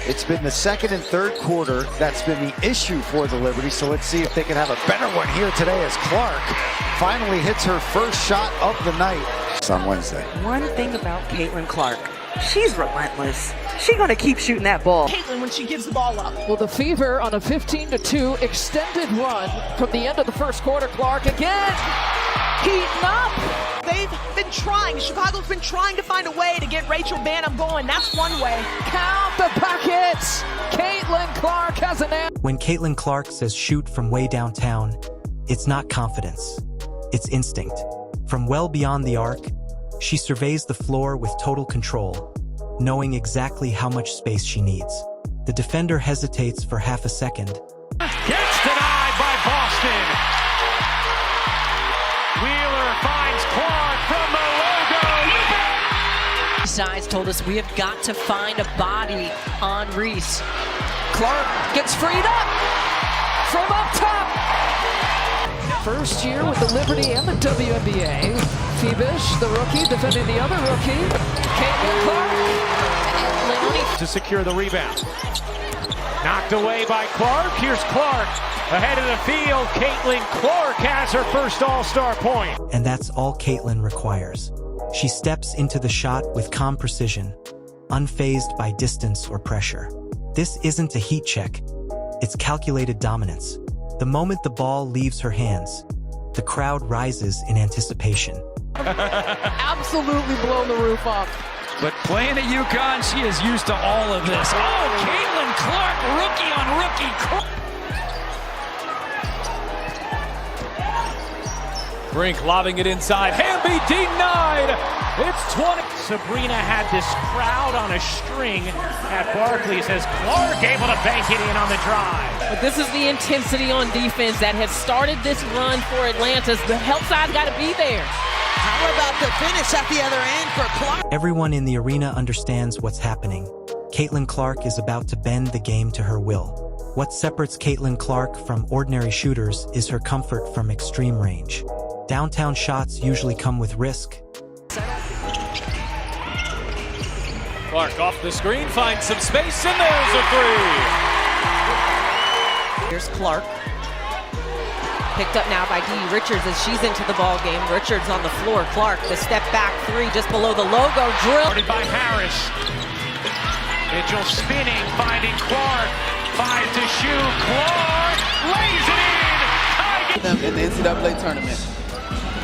It's been the second and third quarter that's been the issue for the Liberty, so let's see if they can have a better one here today as Clark finally hits her first shot of the night. It's on Wednesday. One thing about Caitlin Clark, she's relentless. She's going to keep shooting that ball. Caitlin, when she gives the ball up. Well, the Fever on a 15-2 extended run from the end of the first quarter. Clark again, heating up. They've been trying. Chicago's been trying to find a way to get Rachel Banham going. That's one way. Count the buckets. Caitlin Clark has an answer. When Caitlin Clark says shoot from way downtown, it's not confidence, it's instinct. From well beyond the arc, she surveys the floor with total control, knowing exactly how much space she needs. The defender hesitates for half a second. Gets denied by Boston. Wheeler finds Clark from the logo. Sides told us we have got to find a body on Reese. Clark gets freed up from up top. First year with the Liberty and the WNBA. Phoebish, the rookie, defending the other rookie. Caitlin Clark. To secure the rebound. Knocked away by Clark. Here's Clark ahead of the field. Caitlin Clark has her first All-Star point. And that's all Caitlin requires. She steps into the shot with calm precision, unfazed by distance or pressure. This isn't a heat check. It's calculated dominance. The moment the ball leaves her hands, the crowd rises in anticipation. Absolutely blown the roof off. But playing at UConn, she is used to all of this. Oh, Caitlin Clark, rookie on rookie. Brink lobbing it inside. Hamby denied. It's 20. Sabrina had this crowd on a string at Barclays as Clark able to bank it in on the drive. But this is the intensity on defense that has started this run for Atlanta. The help side's got to be there. How about the finish at the other end for Clark? Everyone in the arena understands what's happening. Caitlin Clark is about to bend the game to her will. What separates Caitlin Clark from ordinary shooters is her comfort from extreme range. Downtown shots usually come with risk. Clark off the screen, finds some space, and there's a three. Here's Clark. Picked up now by Dee Richards as she's into the ball game. Richards on the floor. Clark, the step back three just below the logo. Drill. Started by Harris. Mitchell spinning, finding Clark. 5 to shoot. Clark lays it in. Them in the NCAA tournament.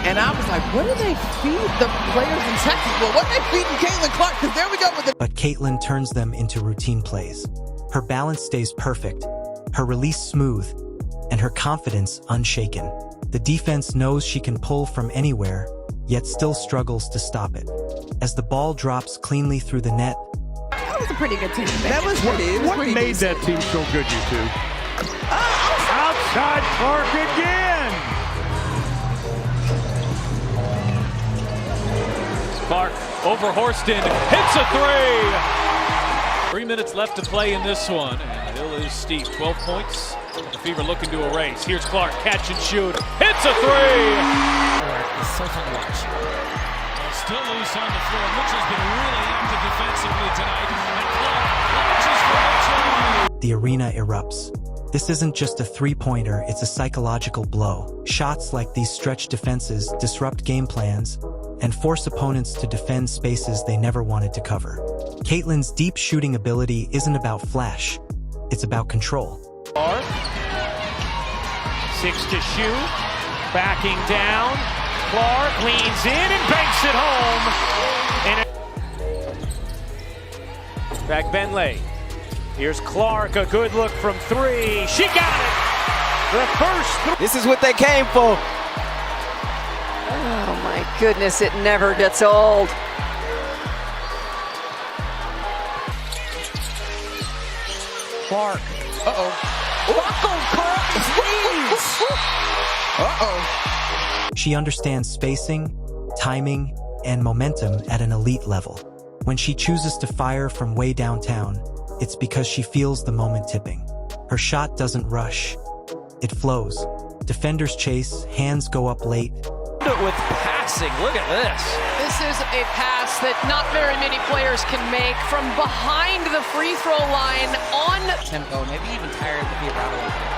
And I was like, what do they feed the players in Texas? Well, what are they feeding Caitlin Clark? Because there we go with it. But Caitlin turns them into routine plays. Her balance stays perfect, her release smooth, and her confidence unshaken. The defense knows she can pull from anywhere, yet still struggles to stop it. As the ball drops cleanly through the net. That was a pretty good team. That was pretty. What made that team so good, you two? Outside Clark again. Clark over Horston, hits a three. 3 minutes left to play in this one, and the hill is steep. 12 points. The Fever looking to erase. Here's Clark, catch and shoot, hits a three. It's so fun to watch. Still loose on the floor. Mitchell's been really active defensively tonight. And Clark launches for Mitchell. The arena erupts. This isn't just a three-pointer, it's a psychological blow. Shots like these stretch defenses disrupt game plans and force opponents to defend spaces they never wanted to cover. Caitlin's deep shooting ability isn't about flash, it's about control. 6 to shoot, backing down. Clark leans in and banks it home. And back Benley. Here's Clark, a good look from three. She got it. The first three. This is what they came for. Oh my goodness, it never gets old. Clark. She understands spacing, timing, and momentum at an elite level. When she chooses to fire from way downtown, it's because she feels the moment tipping. Her shot doesn't rush. It flows. Defenders chase, hands go up late. With passing, look at this. This is a pass that not very many players can make from behind the free throw line on Tempo, maybe even tired of the Fever out a little bit.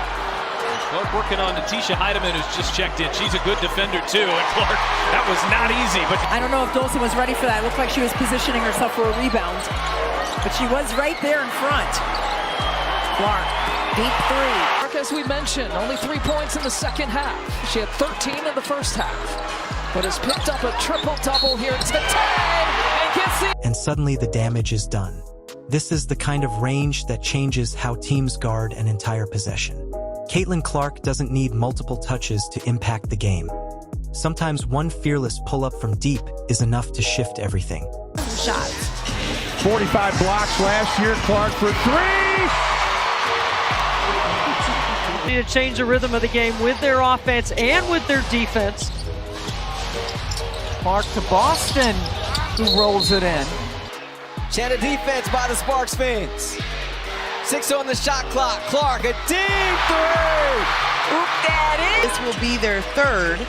Clark working on Natisha Heidemann, who's just checked in. She's a good defender, too. And Clark, that was not easy. But I don't know if Dolson was ready for that. It looked like she was positioning herself for a rebound. But she was right there in front. Clark, deep three. Clark, as we mentioned, only 3 points in the second half. She had 13 in the first half, but has picked up a triple-double here today and gets it. And suddenly the damage is done. This is the kind of range that changes how teams guard an entire possession. Caitlin Clark doesn't need multiple touches to impact the game. Sometimes one fearless pull-up from deep is enough to shift everything. Shots. 45 blocks last year. Clark for three. To change the rhythm of the game with their offense and with their defense. Clark to Boston, who rolls it in. Chanted defense by the Sparks fans. 6 on the shot clock. Clark, a deep three. Oop, that is. This will be their third.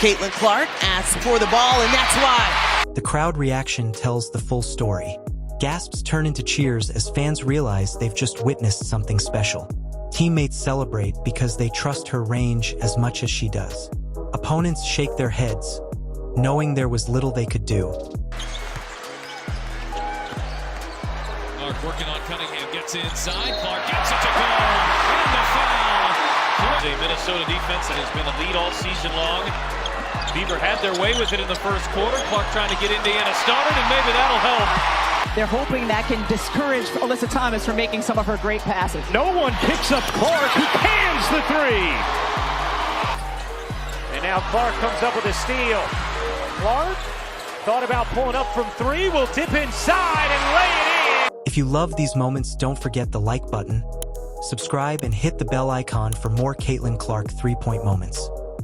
Caitlin Clark asks for the ball, and that's why. The crowd reaction tells the full story. Gasps turn into cheers as fans realize they've just witnessed something special. Teammates celebrate because they trust her range as much as she does. Opponents shake their heads, knowing there was little they could do. Clark working on Cunningham, gets inside. Clark gets it to go. And the foul. a Minnesota defense that has been a lead all season long. Beaver had their way with it in the first quarter. Clark trying to get Indiana started, and maybe that'll help. They're hoping that can discourage Alyssa Thomas from making some of her great passes. No one picks up Clark, who cans the three. And now Clark comes up with a steal. Clark thought about pulling up from three, will dip inside and lay it in. If you love these moments, don't forget the like button, subscribe, and hit the bell icon for more Caitlin Clark 3-point moments.